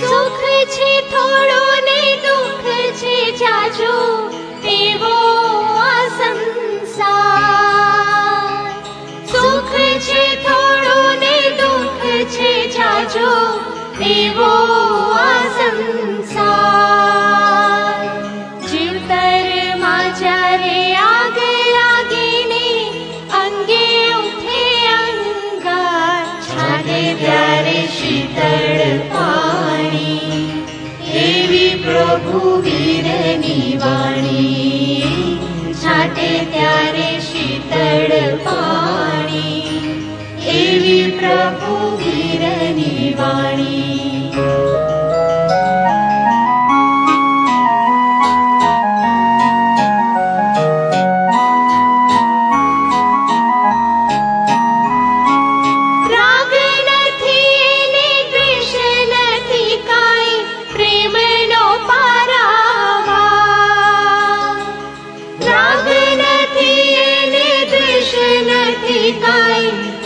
સુખ છે થોડું ને દુઃખ છે જાજો, એવો આ સંસાર. સુખ છે થોડું ને દુઃખ છે જાજો, એવો આ સંસાર. જીવતરમાં જ્યારે આગ લાગીને અંગે ઉઠે અંગાર, છાગે ત્યારે શીતળ પાણી, એવી પ્રભુ વીરની વાણી. છાટે ત્યારે શીતળ પાણી, એવી પ્રભુ વીરની વાણી.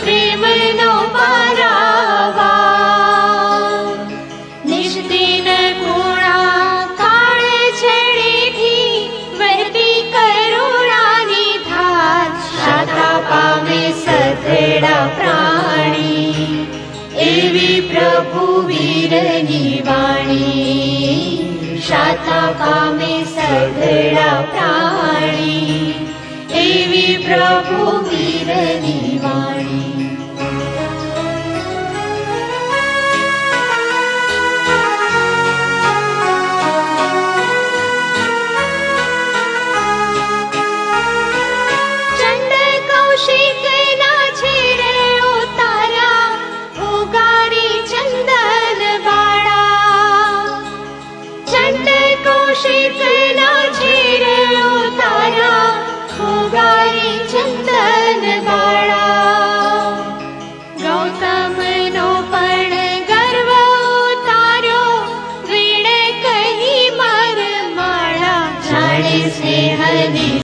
પ્રેમનો પારાવાર નિષ્દિન કુણા કાળ છેડેથી વહેતી કરુણાની ધાર. શાતા પામે સધેડા પ્રાણી, એવી પ્રભુ વીરની વાણી. શાતા પામે સધેડા પ્રાણી, એવી પ્રભુ વીરની વાણી.